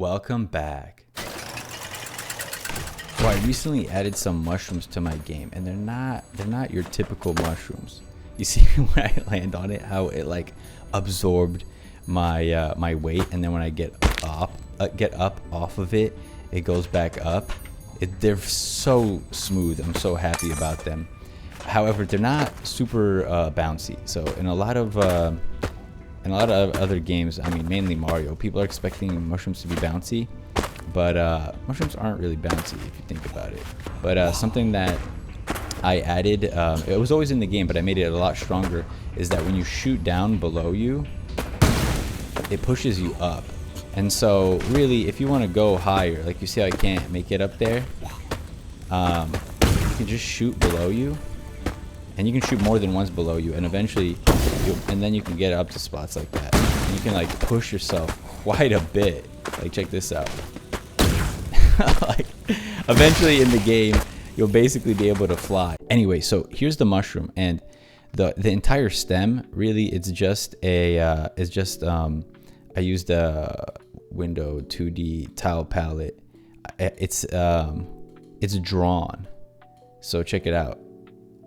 Welcome back. So I recently added some mushrooms to my game, and they're not your typical mushrooms. You see when I land on it, how it like absorbed my my weight, and then when I get up off of it, it goes back up. They're so smooth. I'm so happy about them. However, they're not super bouncy. So in a lot of other games, I mean mainly Mario, people are expecting mushrooms to be bouncy, but mushrooms aren't really bouncy if you think about it. But something that I added, it was always in the game, but I made it a lot stronger, is that when you shoot down below you, it pushes you up. And so really, if you want to go higher, like you see how I can't make it up there, you can just shoot below you, and you can shoot more than once below you, and eventually and then you can get up to spots like that, and you can like push yourself quite a bit. Like check this out. Like eventually in the game you'll basically be able to fly. Anyway, so here's the mushroom, and the entire stem, really it's just a I used a window 2D tile palette. It's drawn, so check it out.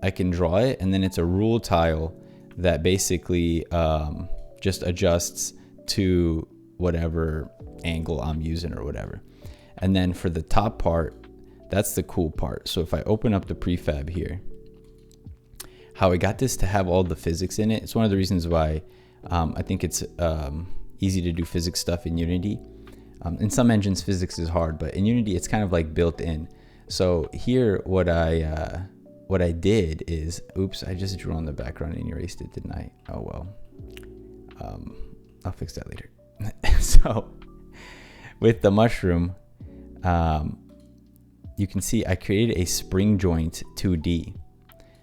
I can draw it, and then it's a rule tile that basically just adjusts to whatever angle I'm using or whatever. And then for the top part, that's the cool part. So if I open up the prefab here, how I got this to have all the physics in it, it's one of the reasons why I think it's easy to do physics stuff in Unity. In some engines physics is hard, but in Unity it's kind of like built in. So here what I did is, oops, I just drew on the background and erased it, didn't I? Oh well, I'll fix that later. So with the mushroom, you can see I created a spring joint 2D.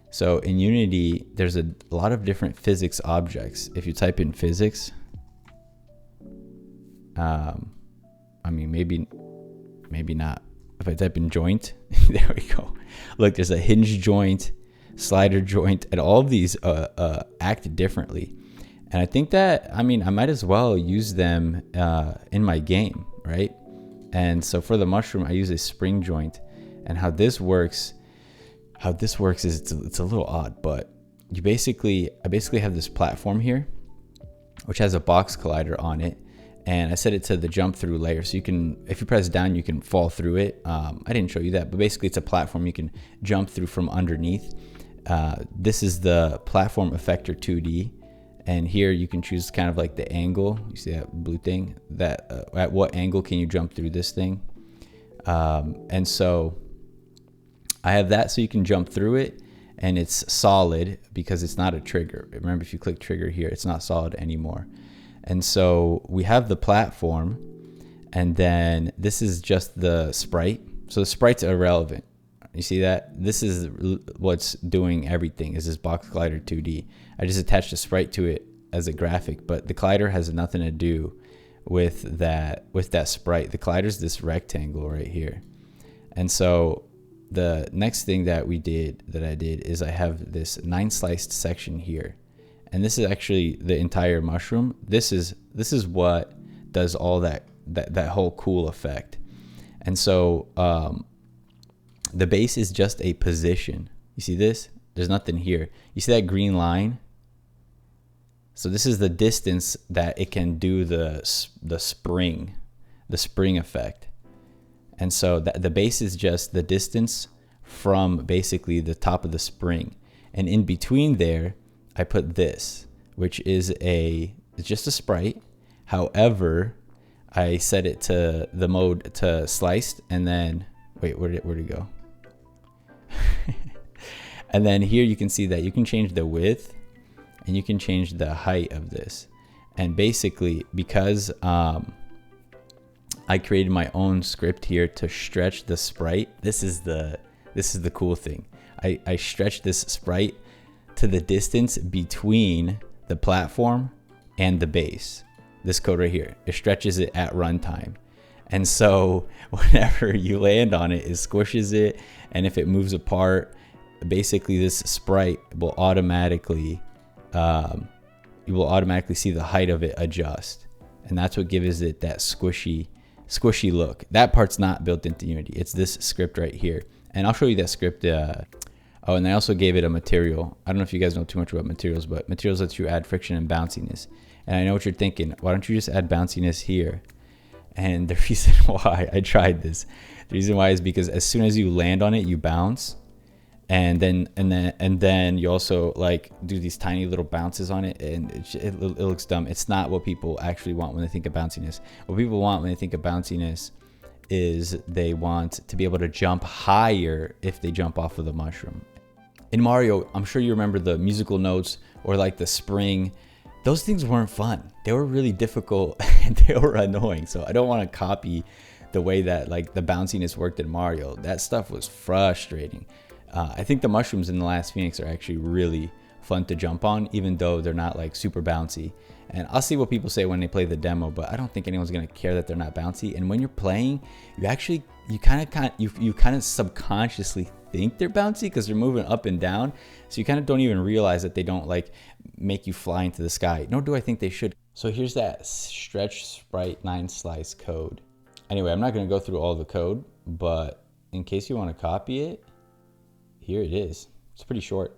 So in Unity, there's a lot of different physics objects. If you type in physics, I mean, maybe not. If I type in joint, there we go. Look, there's a hinge joint, slider joint, and all of these act differently. And I think that, I mean, I might as well use them in my game, right? And so for the mushroom, I use a spring joint. And how this works is it's a little odd, but I basically have this platform here, which has a box collider on it. And I set it to the jump through layer, so you can, if you press down, you can fall through it. I didn't show you that, but basically it's a platform you can jump through from underneath. This is the platform effector 2D, and here you can choose kind of like the angle. You see that blue thing? That at what angle can you jump through this thing? And so I have that, so you can jump through it, and it's solid because it's not a trigger. Remember, if you click trigger here, it's not solid anymore. And so we have the platform, and then this is just the sprite. So the sprite's irrelevant. You see that? This is what's doing everything, is this box collider 2D. I just attached a sprite to it as a graphic, but the collider has nothing to do with that sprite. The collider's this rectangle right here. And so the next thing that I did is I have this 9 sliced section here. And this is actually the entire mushroom. This is what does all that whole cool effect. And so the base is just a position. You see this? There's nothing here. You see that green line? So this is the distance that it can do the spring effect. And so the base is just the distance from basically the top of the spring. And in between there, I put this, which is it's just a sprite. However, I set it to the mode to sliced, and then wait, where'd it go? And then here you can see that you can change the width and you can change the height of this. And basically, because I created my own script here to stretch the sprite, this is the cool thing. I stretched this sprite to the distance between the platform and the base. This code right here, it stretches it at runtime. And so whenever you land on it, it squishes it. And if it moves apart, basically this sprite will automatically, you will automatically see the height of it adjust. And that's what gives it that squishy squishy look. That part's not built into Unity. It's this script right here. And I'll show you that script. Oh, and I also gave it a material. I don't know if you guys know too much about materials, but materials lets you add friction and bounciness. And I know what you're thinking. Why don't you just add bounciness here? And the reason why I tried this, the reason why is because as soon as you land on it, you bounce. And then you also like do these tiny little bounces on it, and it looks dumb. It's not what people actually want when they think of bounciness. What people want when they think of bounciness is they want to be able to jump higher if they jump off of the mushroom. In Mario, I'm sure you remember the musical notes or like the spring. Those things weren't fun. They were really difficult and they were annoying. So I don't want to copy the way that like the bounciness worked in Mario. That stuff was frustrating. I think the mushrooms in The Last Phoenix are actually really fun to jump on, even though they're not like super bouncy. And I'll see what people say when they play the demo, but I don't think anyone's gonna care that they're not bouncy. And when you're playing, you kind of subconsciously think they're bouncy because they're moving up and down. So you kind of don't even realize that they don't like make you fly into the sky. Nor do I think they should. So here's that stretch sprite 9 slice code. Anyway, I'm not gonna go through all the code, but in case you want to copy it, here it is. It's pretty short.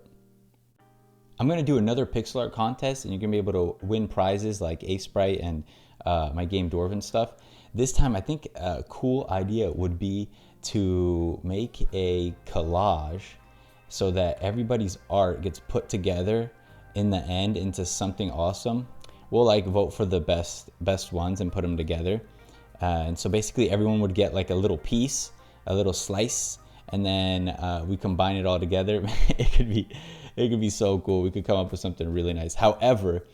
I'm going to do another pixel art contest, and you're going to be able to win prizes like A Sprite and my game Dwarven stuff. This time, I think a cool idea would be to make a collage so that everybody's art gets put together in the end into something awesome. We'll like vote for the best ones and put them together. And so basically everyone would get like a little piece, a little slice, and then we combine it all together. It could be so cool. We could come up with something really nice. However,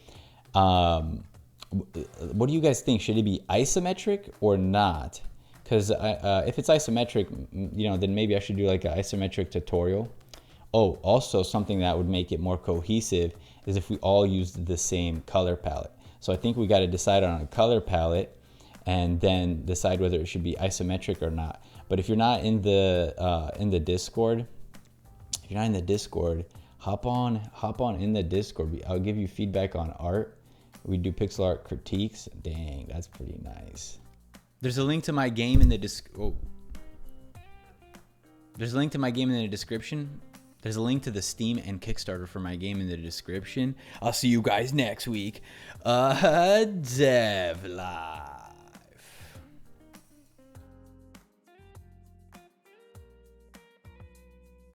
what do you guys think? Should it be isometric or not? Because if it's isometric, then maybe I should do like an isometric tutorial. Oh, also something that would make it more cohesive is if we all used the same color palette. So I think we got to decide on a color palette and then decide whether it should be isometric or not. But if you're not in the Discord, hop on in the Discord. I'll give you feedback on art. We do pixel art critiques. Dang, that's pretty nice. There's a link to my game in the There's a link to my game in the description. There's a link to the Steam and Kickstarter for my game in the description. I'll see you guys next week. Devlog.